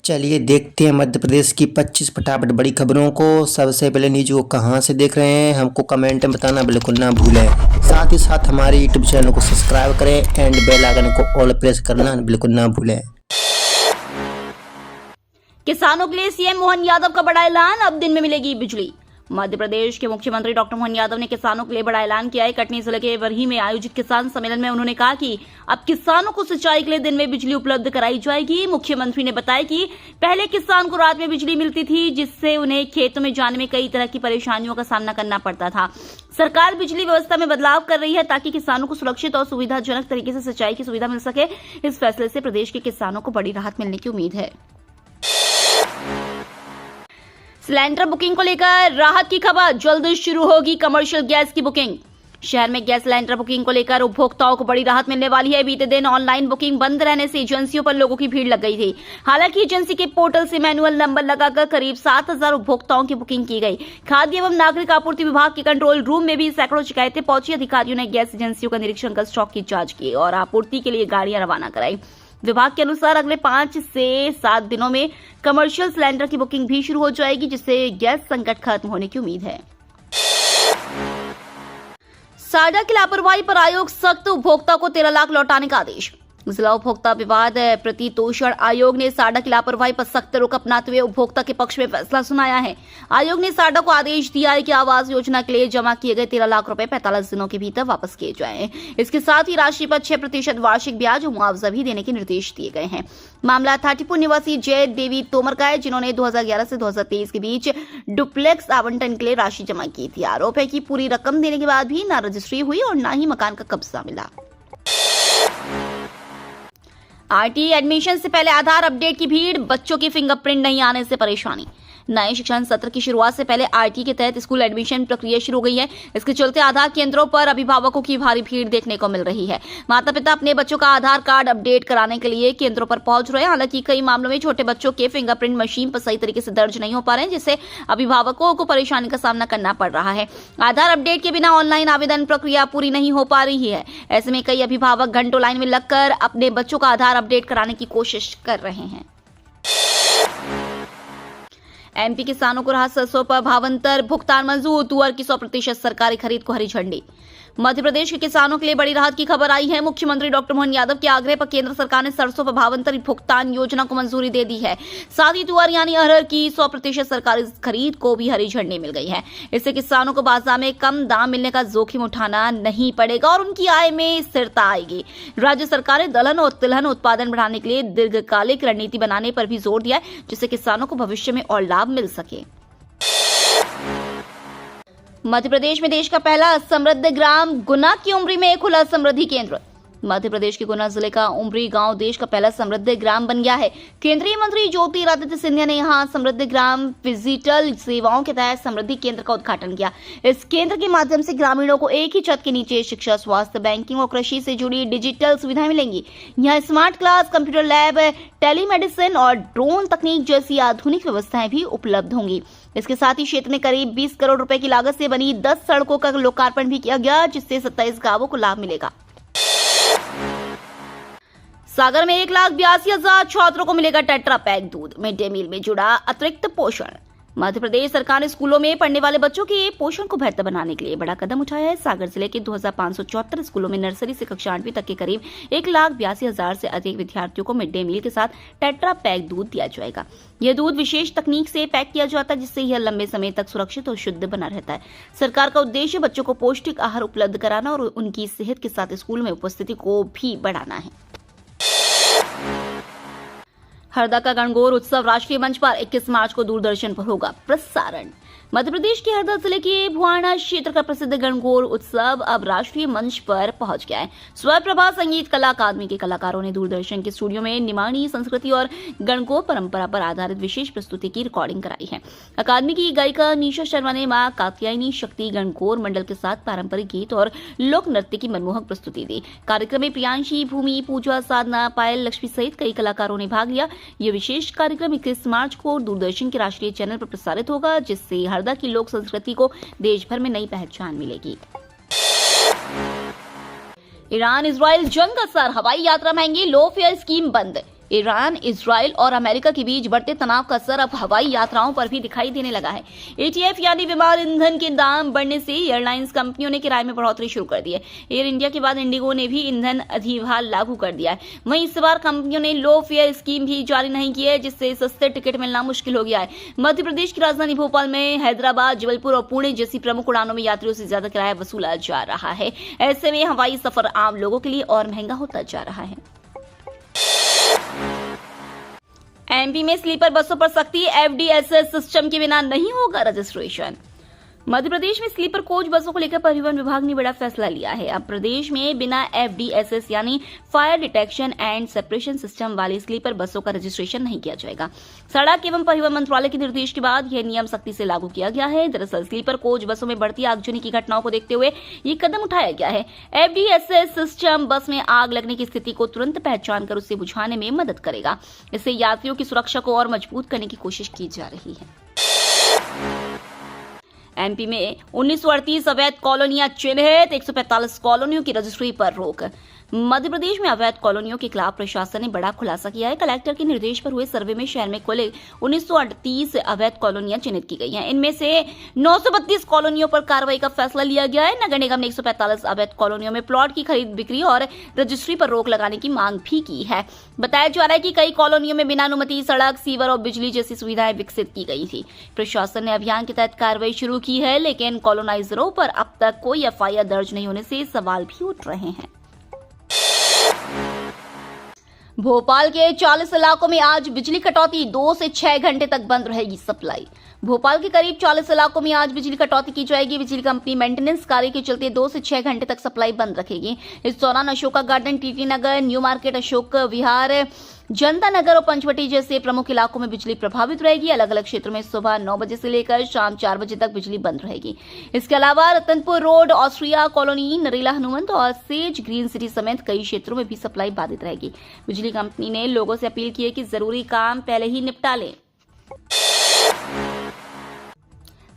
चलिए देखते हैं मध्य प्रदेश की 25 फटाफट बड़ी खबरों को। सबसे पहले न्यूज को कहां से देख रहे हैं हमको कमेंट में बताना बिल्कुल ना भूलें। साथ ही साथ हमारे यूट्यूब चैनल को सब्सक्राइब करें एंड बेल आइकन को ऑल प्रेस करना बिल्कुल ना भूलें। किसानों के लिए सीएम मोहन यादव का बड़ा ऐलान, अब दिन में मिलेगी बिजली। मध्य प्रदेश के मुख्यमंत्री डॉक्टर मोहन यादव ने किसानों के लिए बड़ा ऐलान किया है। कटनी जिले के बरही में आयोजित किसान सम्मेलन में उन्होंने कहा कि अब किसानों को सिंचाई के लिए दिन में बिजली उपलब्ध कराई जाएगी। मुख्यमंत्री ने बताया कि पहले किसान को रात में बिजली मिलती थी, जिससे उन्हें खेतों में जाने में कई तरह की परेशानियों का सामना करना पड़ता था। सरकार बिजली व्यवस्था में बदलाव कर रही है ताकि किसानों को सुरक्षित और सुविधाजनक तरीके से सिंचाई की सुविधा मिल सके। इस फैसले से प्रदेश के किसानों को बड़ी राहत मिलने की उम्मीद है। सिलेंडर बुकिंग को लेकर राहत की खबर, जल्द शुरू होगी कमर्शियल गैस की बुकिंग। शहर में गैस सिलेंडर बुकिंग को लेकर उपभोक्ताओं को बड़ी राहत मिलने वाली है। बीते दिन ऑनलाइन बुकिंग बंद रहने से एजेंसियों पर लोगों की भीड़ लग गई थी। हालांकि एजेंसी के पोर्टल से मैनुअल नंबर लगाकर करीब 7,000 उपभोक्ताओं की बुकिंग की गई। खाद्य एवं नागरिक आपूर्ति विभाग के कंट्रोल रूम में भी सैकड़ों शिकायतें पहुंची। अधिकारियों ने गैस एजेंसियों का निरीक्षण कर स्टॉक की जांच की और आपूर्ति के लिए गाड़ियां रवाना कराई। विभाग के अनुसार अगले 5 से 7 दिनों में कमर्शियल सिलेंडर की बुकिंग भी शुरू हो जाएगी, जिससे गैस संकट खत्म होने की उम्मीद है। साडा की लापरवाही पर आयोग सख्त, उपभोक्ता को 13 लाख लौटाने का आदेश। जिला उपभोक्ता विवाद प्रतितोषण आयोग ने साडा की लापरवाही पर सख्त रुख अपनाते हुए उपभोक्ता के पक्ष में फैसला सुनाया है। आयोग ने साडा को आदेश दिया है कि आवास योजना के लिए जमा किए गए 13 लाख रुपए 45 दिनों के भीतर वापस किए जाएं। इसके साथ ही राशि पर 6% वार्षिक ब्याज और मुआवजा भी देने के निर्देश दिए गए हैं। मामला थाटीपुर निवासी जय देवी तोमर का है, जिन्होंने 2011 से 2023 के बीच डुप्लेक्स आवंटन के लिए राशि जमा की थी। आरोप है कि पूरी रकम देने के बाद भी न रजिस्ट्री हुई और न ही मकान का कब्जा मिला। आरटीई एडमिशन से पहले आधार अपडेट की भीड़, बच्चों की फिंगरप्रिंट नहीं आने से परेशानी। नए शिक्षण सत्र की शुरुआत से पहले आरटीई के तहत स्कूल एडमिशन प्रक्रिया शुरू हो गई है। इसके चलते आधार केंद्रों पर अभिभावकों की भारी भीड़ देखने को मिल रही है। माता पिता अपने बच्चों का आधार कार्ड अपडेट कराने के लिए केंद्रों पर पहुंच रहे हैं। हालांकि कई मामलों में छोटे बच्चों के फिंगरप्रिंट मशीन पर सही तरीके से दर्ज नहीं हो पा रहे हैं, जिससे अभिभावकों को परेशानी का सामना करना पड़ रहा है। आधार अपडेट के बिना ऑनलाइन आवेदन प्रक्रिया पूरी नहीं हो पा रही है। ऐसे में कई अभिभावक घंटों लाइन में लगकर अपने बच्चों का आधार अपडेट कराने की कोशिश कर रहे हैं। एमपी किसानों को राहत सरसों पर भावांतर भुगतान मंजूर, तुअर की 100% सरकारी खरीद को हरी झंडी। मध्य प्रदेश के किसानों के लिए बड़ी राहत की खबर आई है। मुख्यमंत्री डॉक्टर मोहन यादव के आग्रह पर केंद्र सरकार ने सरसों पर भावांतर भुगतान योजना को मंजूरी दे दी है। साथ ही तुअर यानी अरहर की 100% सरकारी खरीद को भी हरी झंडी मिल गई है। इससे किसानों को बाजार में कम दाम मिलने का जोखिम उठाना नहीं पड़ेगा और उनकी आय में स्थिरता आएगी। राज्य सरकार ने दलहन और तिलहन उत्पादन बढ़ाने के लिए दीर्घकालिक रणनीति बनाने पर भी जोर दिया है, जिससे किसानों को भविष्य में और लाभ मिल सके। मध्य प्रदेश में देश का पहला समृद्ध ग्राम गुना की उमरी में खुला समृद्धि केंद्र। मध्य प्रदेश के गुना जिले का उमरी गांव देश का पहला समृद्ध ग्राम बन गया है। केंद्रीय मंत्री ज्योतिरादित्य सिंधिया ने यहां समृद्ध ग्राम डिजिटल सेवाओं के तहत समृद्धि केंद्र का उद्घाटन किया। इस केंद्र के माध्यम से ग्रामीणों को एक ही छत के नीचे शिक्षा, स्वास्थ्य, बैंकिंग और कृषि से जुड़ी डिजिटल सुविधाएं मिलेंगी। यहाँ smart class, computer lab, telemedicine और ड्रोन तकनीक जैसी आधुनिक व्यवस्थाएं भी उपलब्ध होंगी। इसके साथ ही क्षेत्र में करीब 20 करोड़ रुपए की लागत से बनी 10 सड़कों का लोकार्पण भी किया गया, जिससे 27 गांवों को लाभ मिलेगा। सागर में 1,82,000 छात्रों को मिलेगा टेट्रा पैक दूध। मिड डे मील में जुड़ा अतिरिक्त पोषण। मध्य प्रदेश सरकार ने स्कूलों में पढ़ने वाले बच्चों के पोषण को बेहतर बनाने के लिए बड़ा कदम उठाया है। सागर जिले के 2,574 स्कूलों में नर्सरी से कक्षा 8वीं तक के करीब 1,82,000 से अधिक विद्यार्थियों को मिड डे मील के साथ टेट्रा पैक दूध दिया जाएगा। यह दूध विशेष तकनीक से पैक किया जाता है, जिससे यह लंबे समय तक सुरक्षित और शुद्ध बना रहता है। सरकार का उद्देश्य बच्चों को पौष्टिक आहार उपलब्ध कराना और उनकी सेहत के साथ स्कूल में उपस्थिति को भी बढ़ाना है। हरदा का गणगौर उत्सव राष्ट्रीय मंच पर 21 मार्च को दूरदर्शन पर होगा प्रसारण। मध्य प्रदेश के हरदा जिले के भुआना क्षेत्र का प्रसिद्ध गणगौर उत्सव अब राष्ट्रीय मंच पर पहुंच गया है। स्वरप्रभा संगीत कला अकादमी के कलाकारों ने दूरदर्शन के स्टूडियो में निमाणी संस्कृति और गणगौर परंपरा पर आधारित विशेष प्रस्तुति की रिकॉर्डिंग कराई है। अकादमी की गायिका निशा शर्मा ने मां कात्यायनी शक्ति गणगौर मंडल के साथ पारंपरिक गीत और लोक नृत्य की मनमोहक प्रस्तुति दी। कार्यक्रम में प्रियांशी, भूमि, पूजा, साधना, पायल, लक्ष्मी सहित कई कलाकारों ने भाग लिया। यह विशेष कार्यक्रम 21 मार्च को दूरदर्शन के राष्ट्रीय चैनल पर प्रसारित होगा, जिससे हरदा की लोक संस्कृति को देश भर में नई पहचान मिलेगी। ईरान इजराइल जंग असर, हवाई यात्रा महंगी, लो फेयर स्कीम बंद। ईरान, इजराइल और अमेरिका के बीच बढ़ते तनाव का असर अब हवाई यात्राओं पर भी दिखाई देने लगा है। एटीएफ यानी विमान ईंधन के दाम बढ़ने से एयरलाइंस कंपनियों ने किराए में बढ़ोतरी शुरू कर दी है। एयर इंडिया के बाद इंडिगो ने भी ईंधन अधिभार लागू कर दिया है। वहीं इस बार कंपनियों ने लो फेयर स्कीम भी जारी नहीं की है, जिससे सस्ते टिकट मिलना मुश्किल हो गया है। मध्य प्रदेश की राजधानी भोपाल में हैदराबाद, जबलपुर और पुणे जैसी प्रमुख उड़ानों में यात्रियों से ज्यादा किराया वसूला जा रहा है। ऐसे में हवाई सफर आम लोगों के लिए और महंगा होता जा रहा है। एमपी में स्लीपर बसों पर सख्ती, एफडीएसएस सिस्टम के बिना नहीं होगा रजिस्ट्रेशन। मध्य प्रदेश में स्लीपर कोच बसों को लेकर परिवहन विभाग ने बड़ा फैसला लिया है। अब प्रदेश में बिना एफडीएसएस यानी fire detection and separation system वाली स्लीपर बसों का रजिस्ट्रेशन नहीं किया जाएगा। सड़क एवं परिवहन मंत्रालय के निर्देश के बाद यह नियम सख्ती से लागू किया गया है। दरअसल स्लीपर कोच बसों में बढ़ती आगजनी की घटनाओं को देखते हुए ये कदम उठाया गया है। एफडीएसएस सिस्टम बस में आग लगने की स्थिति को तुरंत पहचान कर उसे बुझाने में मदद करेगा। इससे यात्रियों की सुरक्षा को और मजबूत करने की कोशिश की जा रही है। एमपी में 1938 अवैध कॉलोनियां चिन्हित, 145 कॉलोनियों की रजिस्ट्री पर रोक। मध्य प्रदेश में अवैध कॉलोनियों के खिलाफ प्रशासन ने बड़ा खुलासा किया है। कलेक्टर के निर्देश पर हुए सर्वे में शहर में कुल 1938 अवैध कॉलोनियां चिन्हित की गई हैं। इनमें से 932 कॉलोनियों पर कार्रवाई का फैसला लिया गया है। नगर निगम ने 145 अवैध कॉलोनियों में प्लॉट की खरीद बिक्री और रजिस्ट्री पर रोक लगाने की मांग भी की है। बताया जा रहा है कि कई कॉलोनियों में बिना अनुमति सड़क, सीवर और बिजली जैसी सुविधाएं विकसित की गई थी। प्रशासन ने अभियान के तहत कार्रवाई शुरू की है, लेकिन कॉलोनाइजरों पर अब तक कोई एफआईआर दर्ज नहीं होने से सवाल भी उठ रहे हैं। भोपाल के 40 इलाकों में आज बिजली कटौती, 2 से 6 घंटे तक बंद रहेगी सप्लाई। भोपाल के करीब 40 इलाकों में आज बिजली कटौती की जाएगी। बिजली कंपनी मेंटेनेंस कार्य के चलते 2 से 6 घंटे तक सप्लाई बंद रखेगी। इस दौरान अशोका गार्डन, टीटी नगर, न्यू मार्केट, अशोक विहार, जनता नगर और पंचवटी जैसे प्रमुख इलाकों में बिजली प्रभावित रहेगी। अलग अलग क्षेत्रों में सुबह 9 बजे से लेकर शाम 4 बजे तक बिजली बंद रहेगी। इसके अलावा Ratanpur road, Austria colony, Narela Hanumant और सेज ग्रीन सिटी समेत कई क्षेत्रों में भी सप्लाई बाधित रहेगी। बिजली कंपनी ने लोगों से अपील की है कि जरूरी काम पहले ही निपटा लें।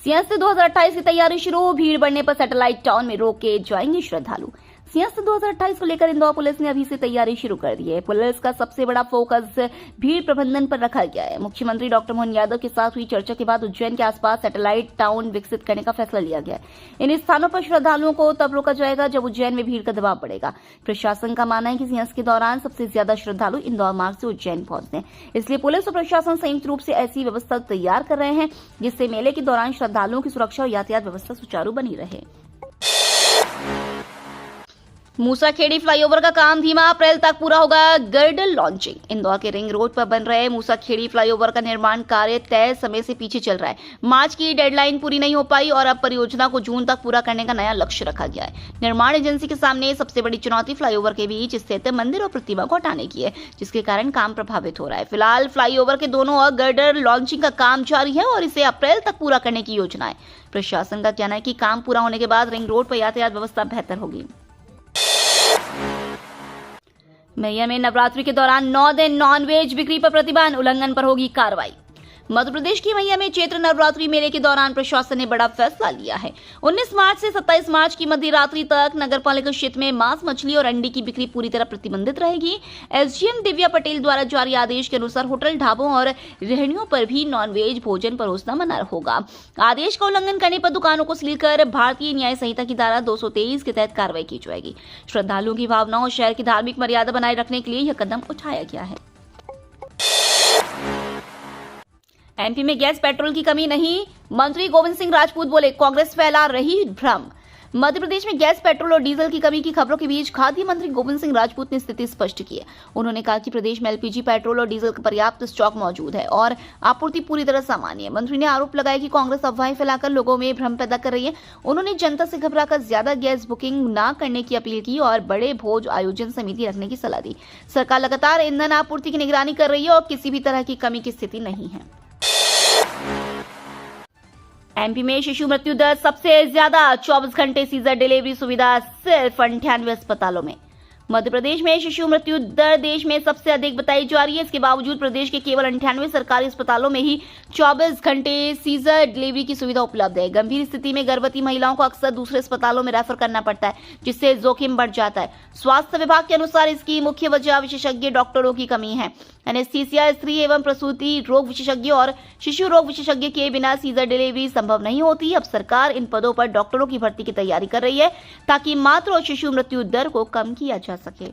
सिंहस्थ 2028 की तैयारी शुरू, भीड़ बढ़ने पर सैटेलाइट टाउन में रोके जाएंगे श्रद्धालु। सिंहस्थ 2028 को लेकर इंदौर पुलिस ने अभी से तैयारी शुरू कर दी है। पुलिस का सबसे बड़ा फोकस भीड़ प्रबंधन पर रखा गया है। मुख्यमंत्री डॉक्टर मोहन यादव के साथ हुई चर्चा के बाद उज्जैन के आसपास सैटेलाइट टाउन विकसित करने का फैसला लिया गया है। इन स्थानों पर श्रद्धालुओं को तब रोका जाएगा जब उज्जैन में भीड़ का दबाव बढ़ेगा। प्रशासन का मानना है कि सिंहस्थ के दौरान सबसे ज्यादा श्रद्धालु इंदौर मार्ग से उज्जैन पहुंचते हैं, इसलिए पुलिस और प्रशासन संयुक्त रूप से ऐसी व्यवस्था तैयार कर रहे हैं जिससे मेले के दौरान श्रद्धालुओं की सुरक्षा और यातायात व्यवस्था सुचारू बनी रहे। मूसाखेड़ी फ्लाईओवर का काम धीमा, अप्रैल तक पूरा होगा गर्डर लॉन्चिंग। इंदौर के रिंग रोड पर बन रहे मूसाखेड़ी फ्लाईओवर का निर्माण कार्य तय समय से पीछे चल रहा है। मार्च की डेडलाइन पूरी नहीं हो पाई और अब परियोजना को जून तक पूरा करने का नया लक्ष्य रखा गया है। निर्माण एजेंसी के सामने सबसे बड़ी चुनौती फ्लाईओवर के बीच स्थित मंदिर और प्रतिमा को हटाने की है, जिसके कारण काम प्रभावित हो रहा है। फिलहाल फ्लाईओवर के दोनों ओर गर्डर लॉन्चिंग का काम जारी है और इसे अप्रैल तक पूरा करने की योजना है। प्रशासन का कहना है कि काम पूरा होने के बाद रिंग रोड पर यातायात व्यवस्था बेहतर होगी। मैया में नवरात्रि के दौरान 9 दिन नॉनवेज बिक्री पर प्रतिबंध, उल्लंघन पर होगी कार्रवाई। मध्य प्रदेश की मैया में चैत्र नवरात्रि मेले के दौरान प्रशासन ने बड़ा फैसला लिया है। 19 मार्च से 27 मार्च की मध्य रात्रि तक नगरपालिका क्षेत्र में मांस, मछली और अंडे की बिक्री पूरी तरह प्रतिबंधित रहेगी। एसडीएम दिव्या पटेल द्वारा जारी आदेश के अनुसार होटल, ढाबों और रेहड़ियों पर भी नॉनवेज भोजन परोसना मना होगा। आदेश का उल्लंघन करने पर दुकानों को सील कर भारतीय न्याय संहिता की धारा 223 के तहत कार्रवाई की जाएगी। श्रद्धालुओं की भावनाओं और शहर की धार्मिक मर्यादा बनाए रखने के लिए यह कदम उठाया गया है। एमपी में गैस पेट्रोल की कमी नहीं, मंत्री गोविंद सिंह राजपूत बोले कांग्रेस फैला रही भ्रम। मध्य प्रदेश में गैस, पेट्रोल और डीजल की कमी की खबरों के बीच खाद्य मंत्री गोविंद सिंह राजपूत ने स्थिति स्पष्ट की है। उन्होंने कहा कि प्रदेश में एलपीजी, पेट्रोल और डीजल का पर्याप्त स्टॉक मौजूद है और आपूर्ति पूरी तरह सामान्य है। मंत्री ने आरोप लगाया कि कांग्रेस अफवाहें फैलाकर लोगों में भ्रम पैदा कर रही है। उन्होंने जनता से घबराकर ज्यादा गैस बुकिंग न करने की अपील की और बड़े भोज आयोजन समिति रखने की सलाह दी। सरकार लगातार ईंधन आपूर्ति की निगरानी कर रही है और किसी भी तरह की कमी की स्थिति नहीं है। एमपी में शिशु मृत्यु दर सबसे ज्यादा, 24 घंटे सीजर डिलीवरी सुविधा सिर्फ 98 अस्पतालों में। मध्य प्रदेश में शिशु मृत्यु दर देश में सबसे अधिक बताई जा रही है। इसके बावजूद प्रदेश के केवल 98 सरकारी अस्पतालों में ही 24 घंटे सीजर डिलीवरी की सुविधा उपलब्ध है। गंभीर स्थिति में गर्भवती महिलाओं को अक्सर दूसरे अस्पतालों में रेफर करना पड़ता है, जिससे जोखिम बढ़ जाता है। स्वास्थ्य विभाग के अनुसार इसकी मुख्य वजह विशेषज्ञ डॉक्टरों की कमी है। एनेस्थीसिया, स्त्री एवं प्रसूति रोग विशेषज्ञ और शिशु रोग विशेषज्ञ के बिना सीजर डिलीवरी संभव नहीं होती। अब सरकार इन पदों पर डॉक्टरों की भर्ती की तैयारी कर रही है ताकि मातृ और शिशु मृत्यु दर को कम किया जा सके।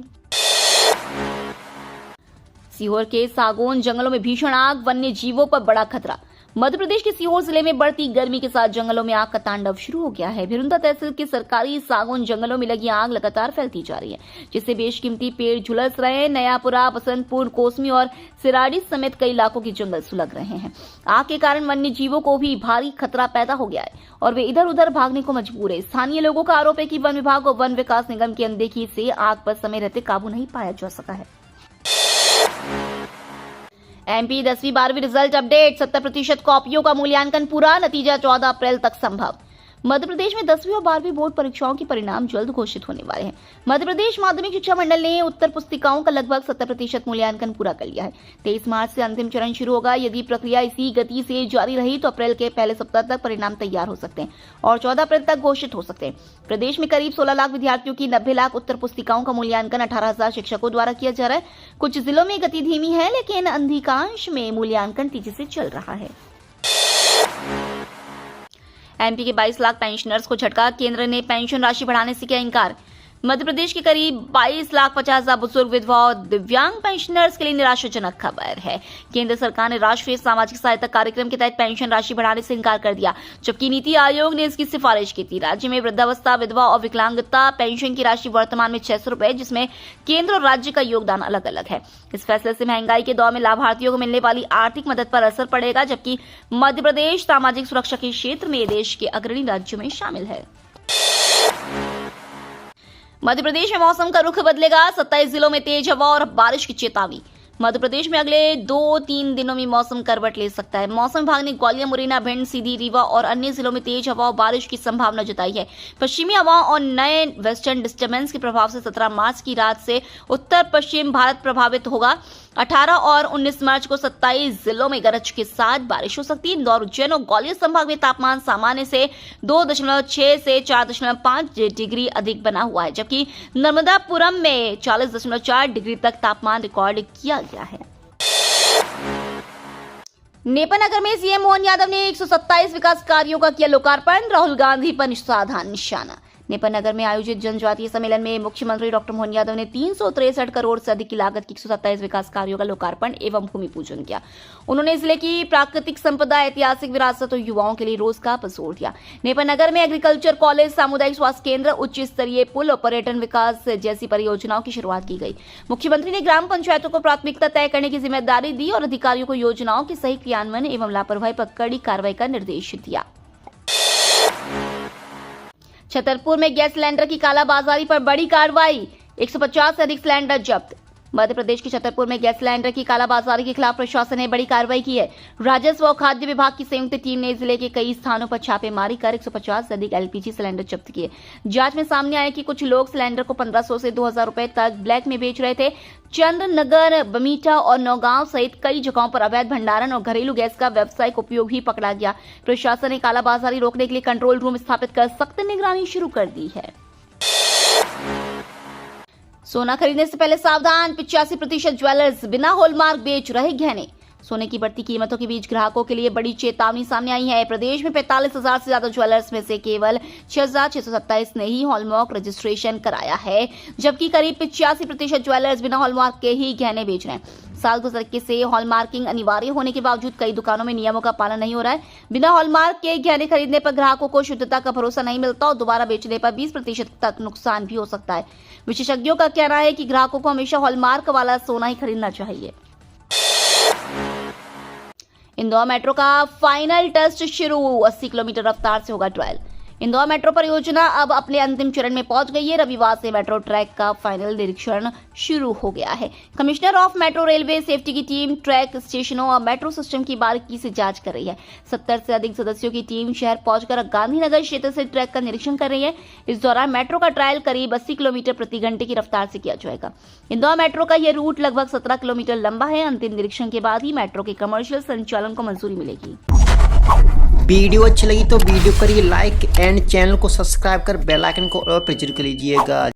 सीहोर के सागौन जंगलों में भीषण आग, वन्य जीवों पर बड़ा खतरा। मध्य प्रदेश के सीहोर जिले में बढ़ती गर्मी के साथ जंगलों में आग का तांडव शुरू हो गया है। भिरुंदा तहसील के सरकारी सागौन जंगलों में लगी आग लगातार फैलती जा रही है, जिससे बेशकीमती पेड़ झुलस रहे हैं। नयापुरा, बसंतपुर, कोसमी और सिराड़ी समेत कई इलाकों के जंगल सुलग रहे हैं। आग के कारण वन्य जीवों को भी भारी खतरा पैदा हो गया है और वे इधर उधर भागने को मजबूर है। स्थानीय लोगों का आरोप है कि वन विभाग और वन विकास निगम की अनदेखी से आग पर समय रहते काबू नहीं पाया जा सका है। एमपी 10वीं 12वीं रिजल्ट अपडेट। 70% कॉपियों का मूल्यांकन पूरा, नतीजा 14 अप्रैल तक संभव। मध्य प्रदेश में 10वीं और 12वीं बोर्ड परीक्षाओं के परिणाम जल्द घोषित होने वाले हैं। मध्य प्रदेश माध्यमिक शिक्षा मंडल ने उत्तर पुस्तिकाओं का लगभग 70% मूल्यांकन पूरा कर लिया है। 23 मार्च से अंतिम चरण शुरू होगा। यदि प्रक्रिया इसी गति से जारी रही तो अप्रैल के पहले सप्ताह तक परिणाम तैयार हो सकते हैं और 14 अप्रैल तक घोषित हो सकते हैं। प्रदेश में करीब 16 लाख विद्यार्थियों की 90 लाख उत्तर पुस्तिकाओं का मूल्यांकन 18,000 शिक्षकों द्वारा किया जा रहा है। कुछ जिलों में गति धीमी है, लेकिन अधिकांश में मूल्यांकन तेजी से चल रहा है। एमपी के 22 लाख पेंशनर्स को झटका, केंद्र ने पेंशन राशि बढ़ाने से किया इंकार। मध्य प्रदेश के करीब 22,50,000 बुजुर्ग, विधवा और दिव्यांग पेंशनर्स के लिए निराशाजनक खबर है। केंद्र सरकार ने राष्ट्रीय सामाजिक सहायता कार्यक्रम के तहत पेंशन राशि बढ़ाने से इंकार कर दिया, जबकि नीति आयोग ने इसकी सिफारिश की थी। राज्य में वृद्धावस्था, विधवा और विकलांगता पेंशन की राशि वर्तमान में 600 रुपए, जिसमें केंद्र और राज्य का योगदान अलग अलग है। इस फैसले से महंगाई के दौर में लाभार्थियों को मिलने वाली आर्थिक मदद पर असर पड़ेगा, जबकि मध्य प्रदेश सामाजिक सुरक्षा के क्षेत्र में देश के अग्रणी राज्यों में शामिल है। मध्य प्रदेश में मौसम का रुख बदलेगा, 27 जिलों में तेज हवा और बारिश की चेतावनी। मध्य प्रदेश में अगले 2-3 दिनों में मौसम करवट ले सकता है। मौसम विभाग ने ग्वालियर, मुरैना, भिंड, सीधी, रीवा और अन्य जिलों में तेज हवा और बारिश की संभावना जताई है। पश्चिमी हवा और नए वेस्टर्न डिस्टर्बेंस के प्रभाव से 17 मार्च की रात से उत्तर पश्चिम भारत प्रभावित होगा। 18 और 19 मार्च को 27 जिलों में गरज के साथ बारिश हो सकती है। इंदौर, उज्जैन और ग्वालियर संभाग में तापमान सामान्य से 2.6 से 4.5 डिग्री अधिक बना हुआ है, जबकि नर्मदापुरम में 40.4 डिग्री तक तापमान रिकॉर्ड किया गया है। नेपानगर में सीएम मोहन यादव ने 127 विकास कार्यों का किया लोकार्पण, राहुल गांधी पर निशाना। नेपानगर में आयोजित जनजातीय सम्मेलन में मुख्यमंत्री डॉक्टर मोहन यादव ने 363 करोड़ से अधिक की लागत की 127 विकास कार्यों का लोकार्पण एवं भूमि पूजन किया। उन्होंने जिले की प्राकृतिक संपदा, ऐतिहासिक विरासत और युवाओं के लिए रोजगार पर जोर दिया। नेपानगर में एग्रीकल्चर कॉलेज, सामुदायिक स्वास्थ्य केंद्र, उच्च स्तरीय पुल और पर्यटन विकास जैसी परियोजनाओं की शुरुआत की गई। मुख्यमंत्री ने ग्राम पंचायतों को प्राथमिकता तय करने की जिम्मेदारी दी और अधिकारियों को योजनाओं के सही क्रियान्वयन एवं लापरवाही पर कड़ी कार्रवाई का निर्देश दिया। छतरपुर में गैस सिलेंडर की कालाबाजारी पर बड़ी कार्रवाई, 150 से अधिक सिलेंडर जब्त। मध्य प्रदेश के छतरपुर में गैस सिलेंडर की कालाबाजारी के खिलाफ प्रशासन ने बड़ी कार्रवाई की है। राजस्व और खाद्य विभाग की संयुक्त टीम ने जिले के कई स्थानों पर छापेमारी कर 150 से अधिक एलपीजी सिलेंडर जब्त किए। जांच में सामने आया कि कुछ लोग सिलेंडर को 1500 से 2000 रुपए तक ब्लैक में बेच रहे थे। चंद्रनगर, बमीठा और नौगांव सहित कई जगहों पर अवैध भंडारण और घरेलू गैस का व्यावसायिक उपयोग भी पकड़ा गया। प्रशासन ने कालाबाजारी रोकने के लिए कंट्रोल रूम स्थापित कर सख्त निगरानी शुरू कर दी है। सोना खरीदने से पहले सावधान, 85% ज्वेलर्स बिना हॉलमार्क बेच रहे गहने। सोने की बढ़ती कीमतों के बीच ग्राहकों के लिए बड़ी चेतावनी सामने आई है। प्रदेश में 45,000 से ज्यादा ज्वेलर्स में से केवल 6,627 ने ही हॉलमार्क रजिस्ट्रेशन कराया है, जबकि करीब 85% ज्वेलर्स बिना हॉलमार्क के ही गहने बेच रहे हैं। साल 2021 से हॉलमार्किंग अनिवार्य होने के बावजूद कई दुकानों में नियमों का पालन नहीं हो रहा है। बिना हॉलमार्क के गहने खरीदने पर ग्राहकों को शुद्धता का भरोसा नहीं मिलता और दोबारा बेचने पर 20% तक नुकसान भी हो सकता है। विशेषज्ञों का कहना है कि ग्राहकों को हमेशा हॉलमार्क वाला सोना ही खरीदना चाहिए। इंदौर मेट्रो का फाइनल टेस्ट शुरू, 80 किलोमीटर रफ्तार से होगा ट्रायल। इंदौर मेट्रो परियोजना अब अपने अंतिम चरण में पहुंच गई है। रविवार से मेट्रो ट्रैक का फाइनल निरीक्षण शुरू हो गया है। Commissioner of metro railway safety की टीम ट्रैक स्टेशनों और मेट्रो सिस्टम की बारीकी से जांच कर रही है। 70 से अधिक सदस्यों की टीम शहर पहुंचकर गांधीनगर क्षेत्र से ट्रैक का निरीक्षण कर रही है। इस दौरान मेट्रो का ट्रायल करीब 80 किलोमीटर प्रति घंटे की रफ्तार से किया जाएगा। इंदौर मेट्रो का यह रूट लगभग 17 किलोमीटर लंबा है। अंतिम निरीक्षण के बाद ही मेट्रो के कमर्शियल संचालन को मंजूरी मिलेगी। वीडियो अच्छी लगी तो वीडियो करिए लाइक एंड चैनल को सब्सक्राइब कर बेल आइकन को और पर जरूर कर लीजिएगा।